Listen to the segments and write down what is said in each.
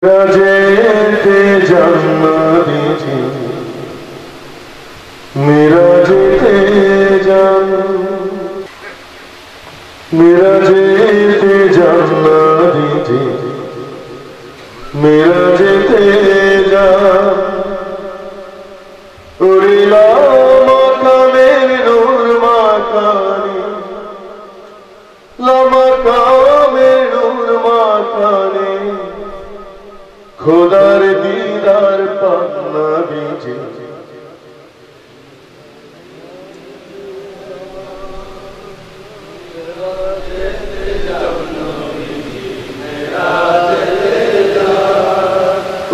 जेते जन्म दीजिए मेरा जेते जन्म दीजिए मेरा जेते उड़िला माकाने नूर माकाने लमकामे नूर माकाने खुदार दीदार पाना बीजे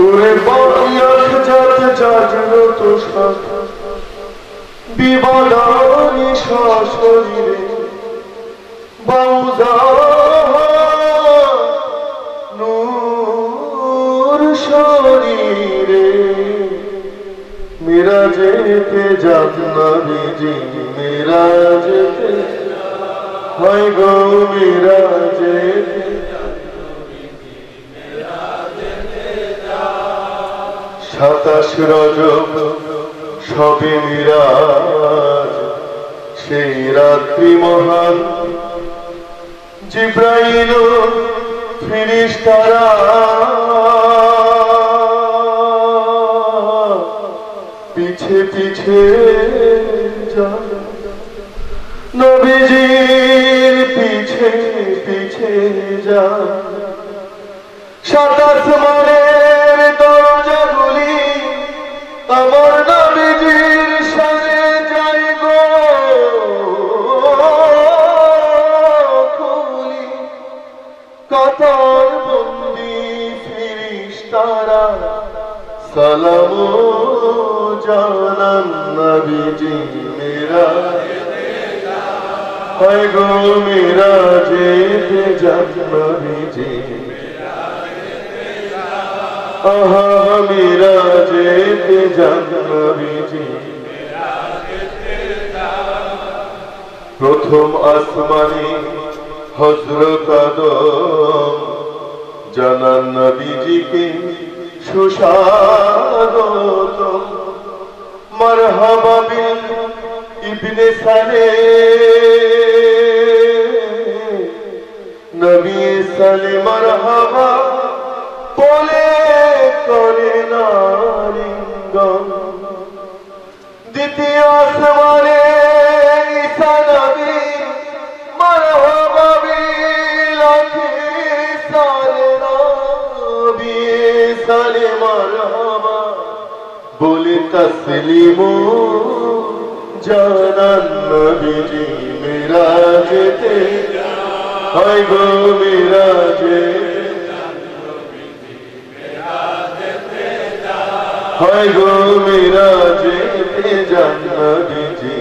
उरे बायाख जात जागलो तो साथ विवादानी शाशरीरे बाउजा मेरा जेते जाना बीजी मेरा जेते हाय गो मेरा जेते সাতাশ রজব সবে মিরাজ সেই রাত্রি মহান জিব্রাইল ফেরেশতারা पीछे पीछे जा नबीजीर पीछे पीछे जा सात आसमानेर दरजागुली आमार नबीजीर शाने जाय गो खुली कातार बंदी फरिश्तारा सलाम जानान नबीजी मेरा हाय गो मेरा जेते जान नबीजी आहा मेरा जेते जान नबीजी प्रथम आसमाने हजरत आदम जानान नबीजी के सुस्वागतम मरहबा बिल इब्ने साले नबी साले मरहबा बोले करे नारिंगम द्वितीय आसमाने ईसा नबी मरहबा बिल साले नबी साले मरहबा बोले तस्लीमो जानान नबीजी मेरा जेते हाय गो मेरा जेते हाय गो मेरा जेते जान नबीजी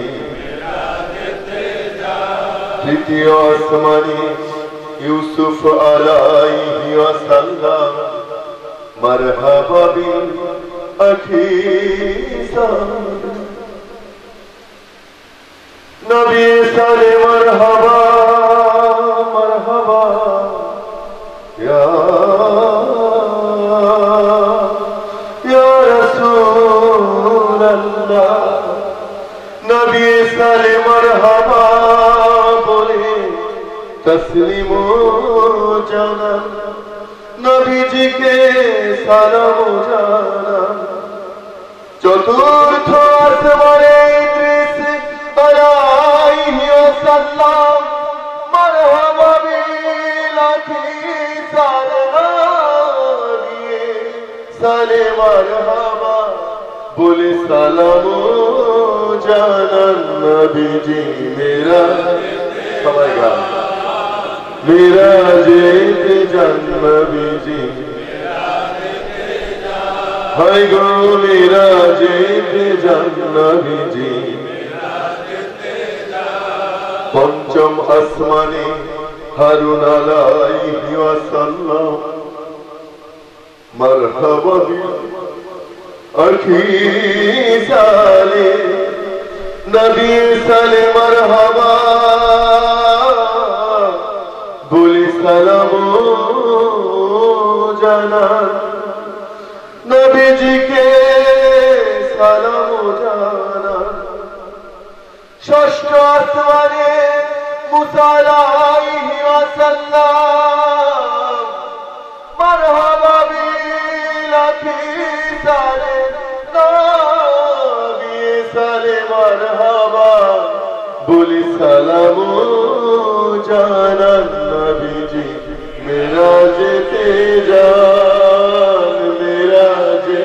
तृतीय आसमाने यूसुफ अलैहि वसल्लम मरहबा बिल अखीसा नबी साले मरहबा मरहबा या रसूल अल्लाह नबी साले मरहबा बोले तस्लीमो जाना नबी जी के सलाम जाना चतुर्थ आसमाने इद्रिस अलैहि वसल्लम मरहबा बिल अखीसालिए साले मरहबा बोले सलाम जानान नबीजी मेरा समझगा मेरा जेते जान नबीजी हाय गो मेरा जेते जान नबीजी पंचम आसमाने हारून अलैहि वसल्लम मरहबा बिल अखीसाले नबी साले मरहबा बोले सलाम जाना নবীজিকে সালাম জানান। ষষ্ঠ আসমানে মুসা আলাইহি ওয়াসাল্লাম মারহাবা বিলাকি সালে নবী সালে মারহাবা বলি সালাম জানান। নবীজি মেরাজেতে যান, মেরাজে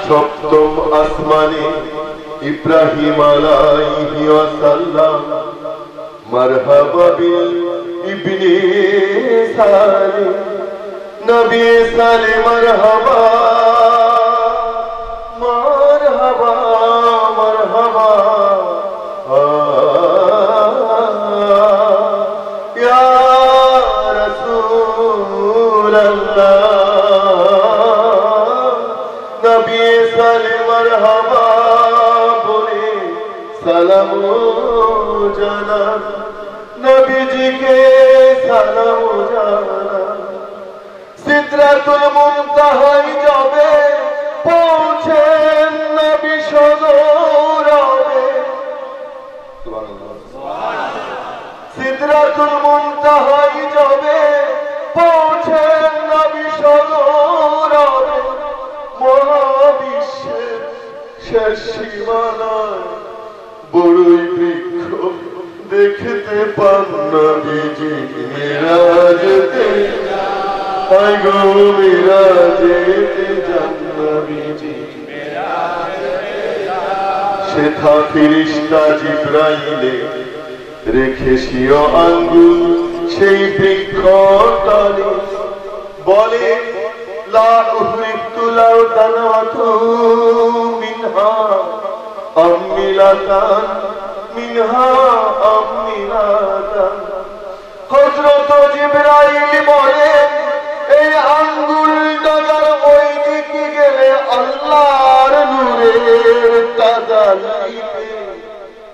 সপ্তম আসমানে ইব্রাহিম আলাইহি ওয়াসাল্লাম মারহাবা বিল ইবনে সালে নবী সালে মারহাবা মারহাবা মারহাবা ইয়া রাসূলুল্লাহ নবী সালে মারহাবা বলে সালাম জানান। নবীজিকে সালাম জানান। সিদরাতুল মুনতাহায় যাবে পৌঁছেন নবী সদরবে। সিদরাতুল মুনতাহায় যাবে পৌঁছেন নবী সদরবে। মহাবিশ্বের শেষ সীমানায় বড়ই বৃক্ষ দেখতে পান। নবীজি মেরাজেতে আয় গো মেরাজেতে যান। নবীজি সেথা ফিরিস্তা জিবরাইলে রেখে সিও আঙ্গুল সেই বৃক্ষ তলে বলে লা উহরিকতু লাউ তানাতু মিনহা আমিলাতান মিনহা আমিলাতান। হযরত জিবরাইল বলেন এই আঙ্গুল ডগার ওই দিকে গেলে আল্লাহর নূরের তাজাল্লিতে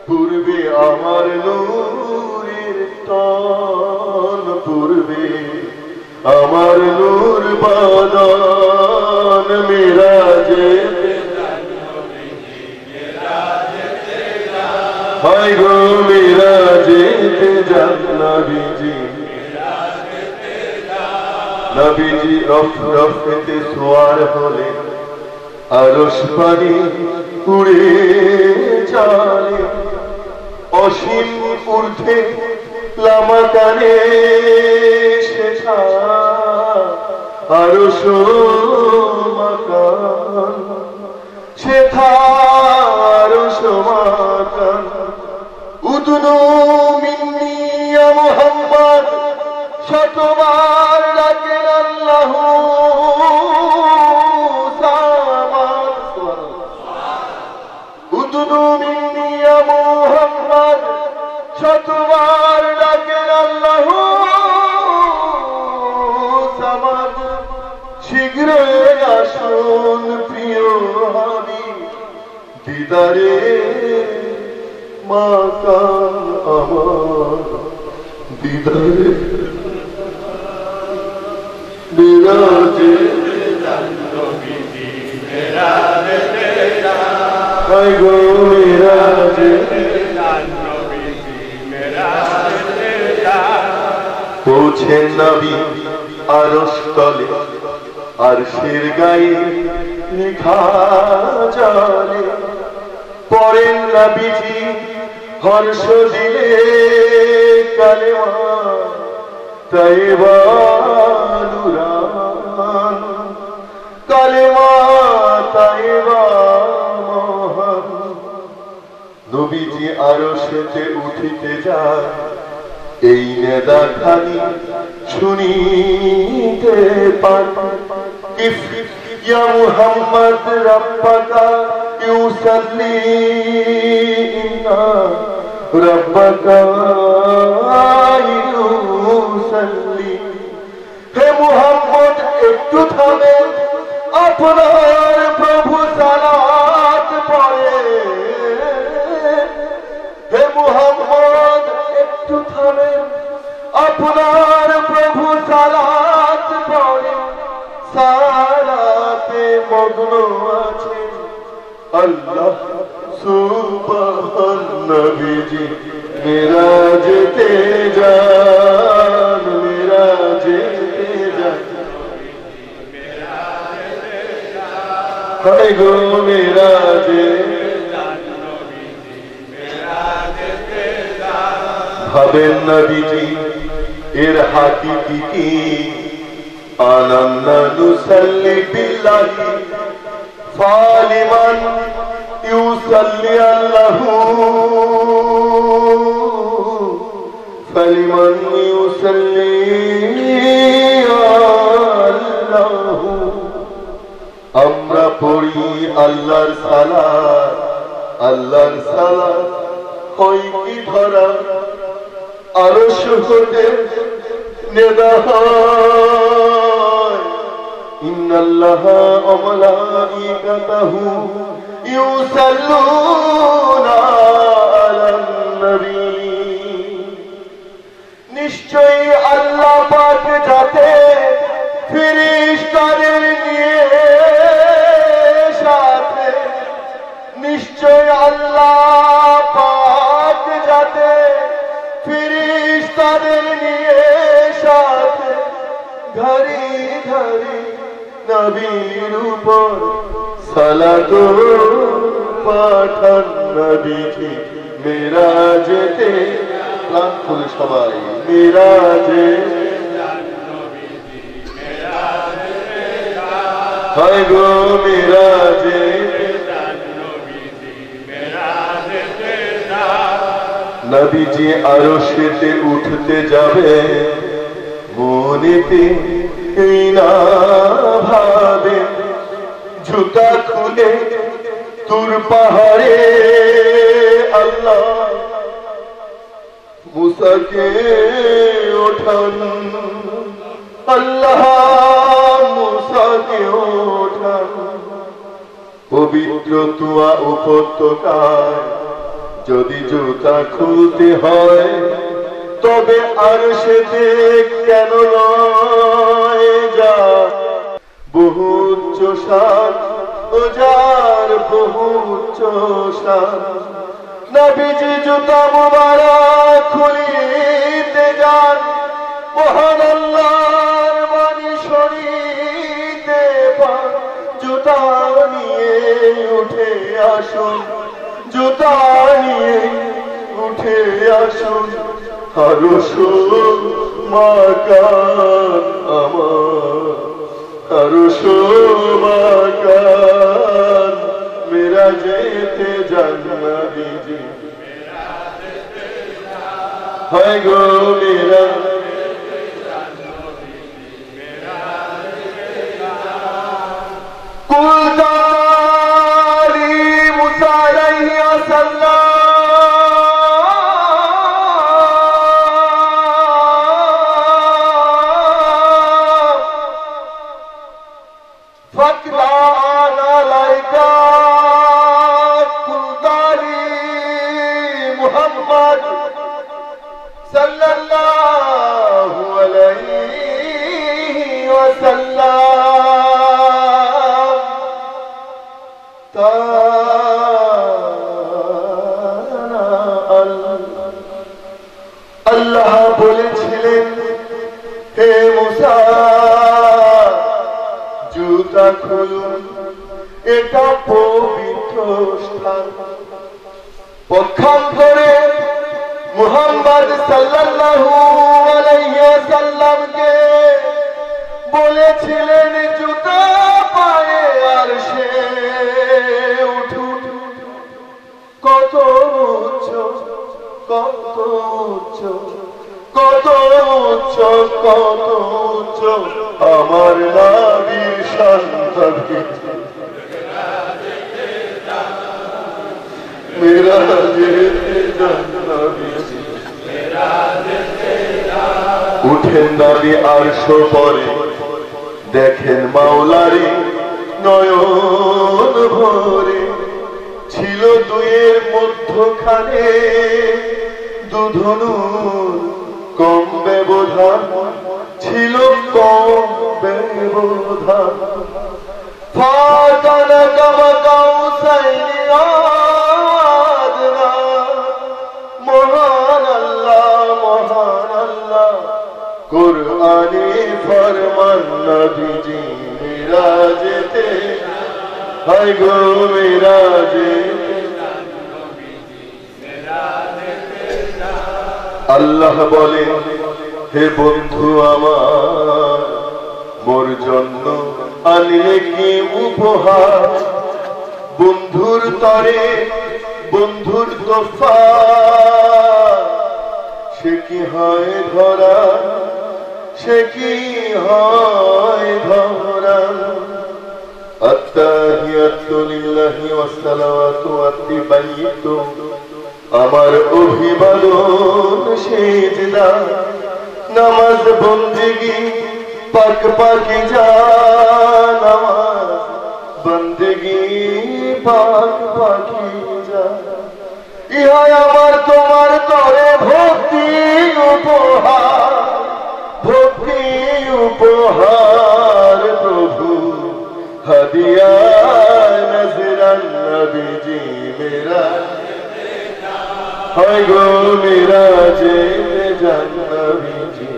পূর্বে আমার নূরের টান পূর্বে আমার নূর বাদান। মেরাজেতে হায় গো মেরাজেতে যান। নবীজি নবীজি রফরফেতে সোয়ার হলে আরশ পানি উড়ে চলে। অসীম ঊর্ধ্বে লামাকানে শেষা আরশ মাকান শেখা আরশ মাকান। উদনু মিন্নি ইয়া মুহাম্মদ শতবার ডাকেন আল্লাহু সামাদ। উদনু মিন্নি ইয়া মুহাম্মদ শতবার ডাকেন আল্লাহু সামাদ। শীঘ্রই আসুন প্রিয় হাবিব দিদারে মাকান আমার দিদারে মেরাজে হায় গো মেরাজে পৌঁছেন নবী আরশ তলে আরশের গায়ে লিখা জানে। পড়েন নবীজি হর্ষ দিলে কালেমা তাইবা নুরান। কালেমা তাইবা মহান। নবীজি আরশেতে উঠিতে যায় এই নেদা খানি শুনিতে পান। ইয়া মুহাম্মদ রাব্বাকা ইউসাল্লি ইন্না রাব্বাকা ইউসাল্লি। হে মুহাম্মদ একটু থামেন, আপনার প্রভু সালাত পড়ে। হে মুহাম্মদ একটু থামেন, আপনার প্রভু সালাত अल्लाह सुभान नबीजी मेराजेते जान मेराजेते जान हाय गो मेराजे ভাবেন নবীজি এর হাকিকি কি আনান্না নুসাল্লি বিল্লাহি ফালিমান ইউসাল্লি আল্লাহু ফালিমান ইউসাল্লি আল্লাহু আমরা পড়ি আল্লাহর সালাত হয় কি ধরা আরশ হতে নেদা হয় ইন্নাল্লাহা ওয়া মালাইকাতাহু ইউসাল্লুনা আলান নবী নিশ্চয়ই আল্লাহ পাক যাতে ফেরেশতাদের নিয়ে সাথে নিশ্চয় আল্লাহ পাক যাতে ফেরেশতাদের নিয়ে সাথে ঘরে ঘরে নবীর উপর সালাত পাঠান নবীজি মেরাজেতে প্রাণ খুলে সবাই মেরাজে হায় গো মেরাজে নবীজি আরশেতে উঠতে যাবে মনেতে না ভাবে জুতা খুলে তুর পাহাড়ে আল্লাহ মুসাকে ওঠান আল্লাহ মুসাকে ওঠান পবিত্র তুয়া উপত্যকায় যদি জুতা খুলতে হয় তবে আরশেতে কেন নয় যা বহু উচ্চ শান ও যার বহু উচ্চ শান নবীজি জুতা মুবারক খুলিতে যান মহান আল্লাহর বাণী শুনিতে পান জুতা নিয়ে উঠে আসুন জুতা নিয়ে উঠে আসুন আরশ মাকান আমার আরশ মাকান মেরাজেতে যান নবীজি হায় গো মেরা কুলতালি মুসা আলাইহি ওয়াসাল্লাম আল্লাহ বলেছিলেন হে মুসা জুতা খুলুন এটা পবিত্র স্থান পক্ষান্তরে মুহাম্মদ সাল্লাল্লাহু আলাইহি ওয়াসাল্লামকে বলেছিলেন জুতা পায়ে আরশে উঠুন কত উচ্চ কত উচ্চ কত উচ্চ কত উচ্চ আমার নবীর সন্তানকে উঠেন নবী আরশ পরে দেখেন মাওলারে নয়ন ভরে ছিল দুয়ের মধ্যখানে দুধনুর কম ব্যবধান ছিল কম ব্যবধান ফাতানা কামা কাউসাইনি कुरानी फरमान नबीजी मिराजेते हाय गो मिराजेते अल्लाह बोले हे बंधु आमार मोर जन्म आनिले कि उपहार बंधुर तरे बंधुर तोफा से कि हाय धरा से कि हाय धरा अत्ताहियातु लिल्लाहि वस्सलावातु अत्तिबायतु आमार अभिवादन सेजदा नामाज बंदेगी पाक पाकिजा नामाज बंदेगी पाक पाकिजा इहाय आमार तोमार तोरे भक्ति उपहार प्रभु हदिया नजरान नबीजी मेरा हाय गो मिराजेते जान नबीजी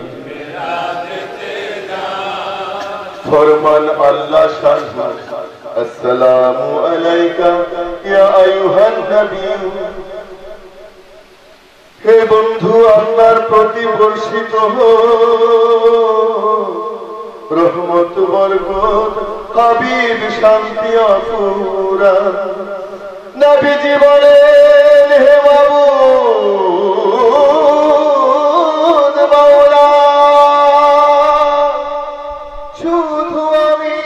फरमान अल्लाह शाह अस्सलामु अलैका या अय्युहन नबी हे बंधु अल्लाहर प्रति वर्षित हो रहमत बरकत हबीब शांति अपूरा नबीजी बोलेन हे माबूद मौला शुधु आमी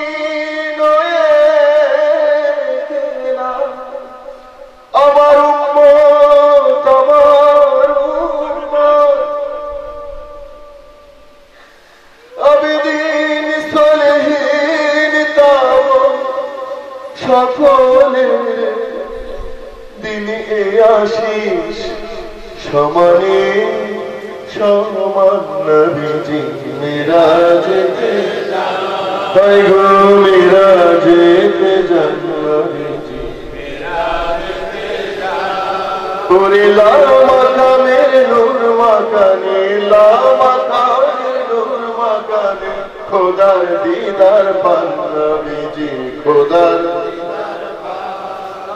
नये केना आमार उम्मत आबिदीन सलेहीन ताओ सकले दिन ए आशीष समाने समान नबीजी मिराजेते हाय गो मिराजेते जान नबीजी ओरे ला माकाने नूर माकाने ला माकाने नूर माकाने खुदार दीदार पान नबीजी खुदार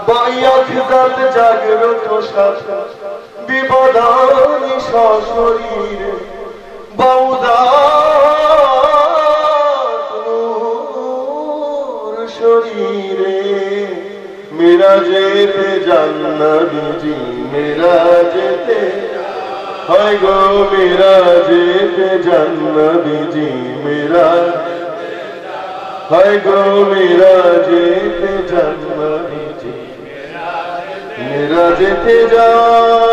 बायात जागृत साथ विपदानी सशरीरे बाउदात नूर शरीरे मिराजेते जान नबीजी मिराजेते हाय गो मिराजेते जान नबीजी मिराजेते हाय गो मिराजेते जान नबीजी मिराजेते जान